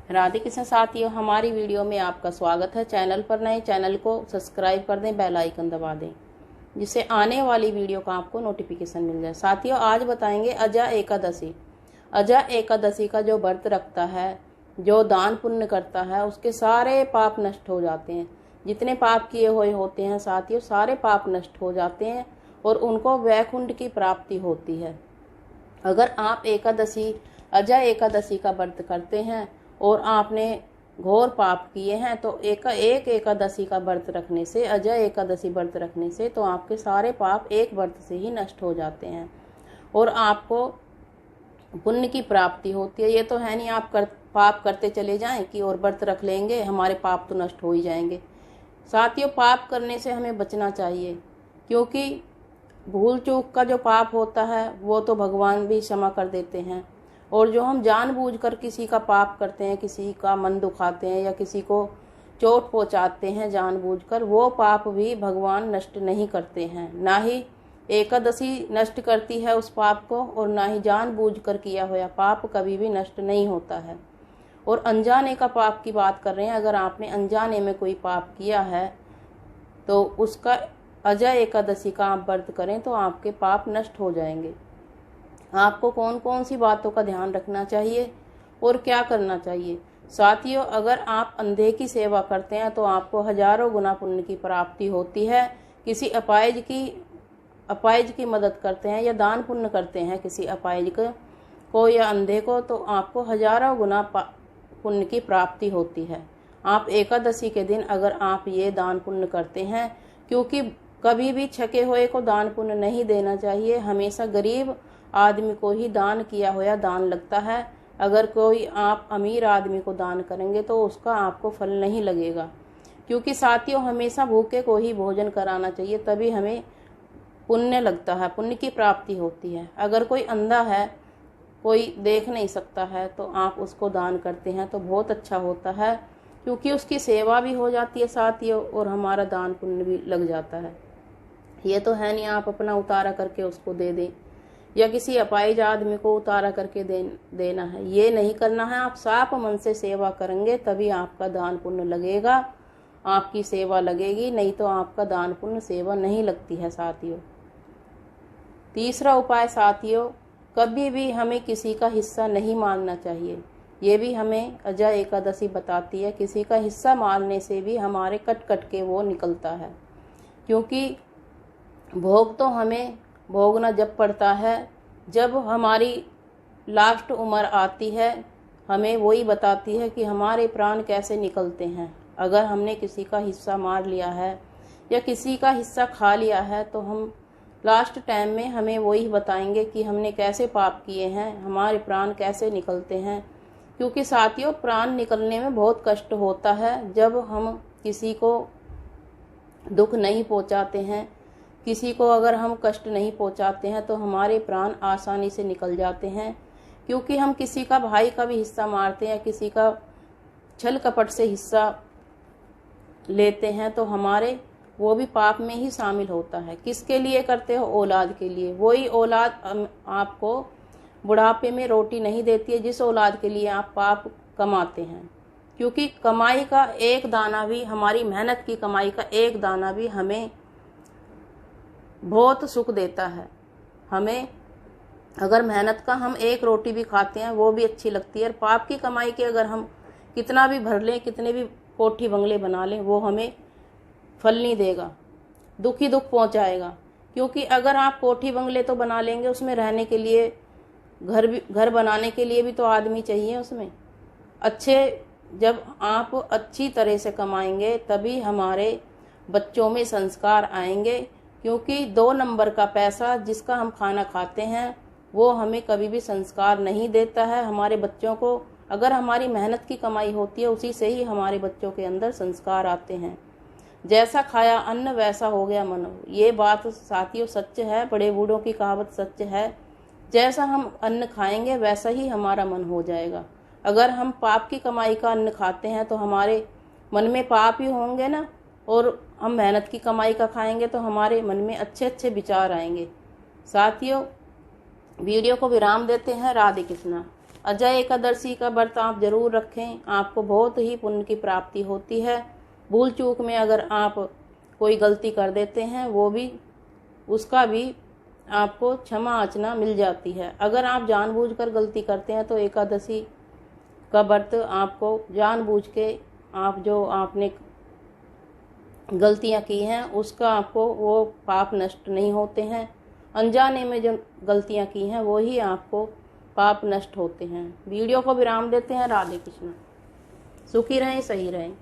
राधे कृष्ण साथियों, हमारी वीडियो में आपका स्वागत है। चैनल पर नए, चैनल को सब्सक्राइब कर दें, बेल आइकन दबा दें, जिससे आने वाली वीडियो का आपको नोटिफिकेशन मिल जाए। साथियों, आज बताएंगे अजा एकादशी। अजा एकादशी का जो व्रत रखता है, जो दान पुण्य करता है, उसके सारे पाप नष्ट हो जाते हैं। जितने पाप किए हुए होते हैं साथियों, सारे पाप नष्ट हो जाते हैं और उनको वैकुंठ की प्राप्ति होती है। अगर आप अजा एकादशी का व्रत करते हैं और आपने घोर पाप किए हैं तो एक एकादशी का व्रत रखने से, अजा एकादशी व्रत रखने से तो आपके सारे पाप एक व्रत से ही नष्ट हो जाते हैं और आपको पुण्य की प्राप्ति होती है। ये तो है नहीं आप पाप करते चले जाएं कि और व्रत रख लेंगे हमारे पाप तो नष्ट हो ही जाएंगे। साथियों, पाप करने से हमें बचना चाहिए, क्योंकि भूल चूक का जो पाप होता है वो तो भगवान भी क्षमा कर देते हैं, और जो हम जानबूझकर किसी का पाप करते हैं, किसी का मन दुखाते हैं या किसी को चोट पहुंचाते हैं जानबूझकर, वो पाप भी भगवान नष्ट नहीं करते हैं। ना ही एकादशी नष्ट करती है उस पाप को, और ना ही जानबूझकर किया हुआ पाप कभी भी नष्ट नहीं होता है। और अनजाने का पाप की बात कर रहे हैं। अगर आपने अनजाने में कोई पाप किया है तो उसका अजा एकादशी का आप व्रत करें तो आपके पाप नष्ट हो जाएंगे। आपको कौन कौन सी बातों का ध्यान रखना चाहिए और क्या करना चाहिए। साथियों, अगर आप अंधे की सेवा करते हैं तो आपको हजारों गुना पुण्य की प्राप्ति होती है। किसी अपाहिज की मदद करते हैं या दान पुण्य करते हैं किसी अपाहिज को या अंधे को, तो आपको हजारों गुना पुण्य की प्राप्ति होती है। आप एकादशी के दिन अगर आप ये दान पुण्य करते हैं, क्योंकि कभी भी छके हुए को दान पुण्य नहीं देना चाहिए। हमेशा गरीब आदमी को ही दान किया हुआ दान लगता है। अगर कोई आप अमीर आदमी को दान करेंगे तो उसका आपको फल नहीं लगेगा, क्योंकि साथियों हमेशा भूखे को ही भोजन कराना चाहिए, तभी हमें पुण्य लगता है, पुण्य की प्राप्ति होती है। अगर कोई अंधा है, कोई देख नहीं सकता है, तो आप उसको दान करते हैं तो बहुत अच्छा होता है, क्योंकि उसकी सेवा भी हो जाती है साथियों और हमारा दान पुण्य भी लग जाता है। ये तो है नहीं आप अपना उतारा करके उसको दे दें या किसी अपाहिज आदमी को उतारा करके देना है, ये नहीं करना है। आप साफ मन से सेवा करेंगे तभी आपका दान पुण्य लगेगा, आपकी सेवा लगेगी, नहीं तो आपका दान पुण्य सेवा नहीं लगती है साथियों। तीसरा उपाय साथियों, कभी भी हमें किसी का हिस्सा नहीं मानना चाहिए। ये भी हमें अजा एकादशी बताती है। किसी का हिस्सा मानने से भी हमारे कट कट के वो निकलता है, क्योंकि भोग तो हमें भोगना जब पड़ता है जब हमारी लास्ट उम्र आती है। हमें वही बताती है कि हमारे प्राण कैसे निकलते हैं। अगर हमने किसी का हिस्सा मार लिया है या किसी का हिस्सा खा लिया है तो हम लास्ट टाइम में हमें वही बताएंगे कि हमने कैसे पाप किए हैं, हमारे प्राण कैसे निकलते हैं। क्योंकि साथियों, प्राण निकलने में बहुत कष्ट होता है। जब हम किसी को दुख नहीं पहुंचाते हैं, किसी को अगर हम कष्ट नहीं पहुंचाते हैं तो हमारे प्राण आसानी से निकल जाते हैं। क्योंकि हम किसी का भाई का भी हिस्सा मारते हैं, किसी का छल कपट से हिस्सा लेते हैं तो हमारे वो भी पाप में ही शामिल होता है। किसके लिए करते हो? औलाद के लिए। वही औलाद आपको बुढ़ापे में रोटी नहीं देती है जिस औलाद के लिए आप पाप कमाते हैं। क्योंकि कमाई का एक दाना भी, हमारी मेहनत की कमाई का एक दाना भी हमें बहुत सुख देता है। हमें अगर मेहनत का हम एक रोटी भी खाते हैं वो भी अच्छी लगती है, और पाप की कमाई के अगर हम कितना भी भर लें, कितने भी कोठी बंगले बना लें, वो हमें फल नहीं देगा, दुख ही दुख पहुंचाएगा। क्योंकि अगर आप कोठी बंगले तो बना लेंगे, उसमें रहने के लिए घर बनाने के लिए भी तो आदमी चाहिए उसमें। जब आप अच्छी तरह से कमाएंगे तभी हमारे बच्चों में संस्कार आएंगे। क्योंकि 2 नंबर का पैसा जिसका हम खाना खाते हैं वो हमें कभी भी संस्कार नहीं देता है। हमारे बच्चों को अगर हमारी मेहनत की कमाई होती है, उसी से ही हमारे बच्चों के अंदर संस्कार आते हैं। जैसा खाया अन्न वैसा हो गया मन। ये बात साथियों सच है, बड़े बूढ़ों की कहावत सच है। जैसा हम अन्न खाएंगे वैसा ही हमारा मन हो जाएगा। अगर हम पाप की कमाई का अन्न खाते हैं तो हमारे मन में पाप ही होंगे ना, और हम मेहनत की कमाई का खाएंगे तो हमारे मन में अच्छे अच्छे विचार आएंगे। साथियों, वीडियो को विराम देते हैं। राधे कृष्णा। अजय एकादशी का व्रत आप जरूर रखें, आपको बहुत ही पुण्य की प्राप्ति होती है। भूल चूक में अगर आप कोई गलती कर देते हैं वो भी उसका भी आपको क्षमा याचना मिल जाती है। अगर आप जानबूझकर गलती करते हैं तो एकादशी का व्रत आपको जानबूझ के आप जो आपने गलतियां की हैं उसका आपको वो पाप नष्ट नहीं होते हैं। अनजाने में जो गलतियां की हैं वो ही आपको पाप नष्ट होते हैं। वीडियो को विराम देते हैं। राधे कृष्ण। सुखी रहें, सही रहें।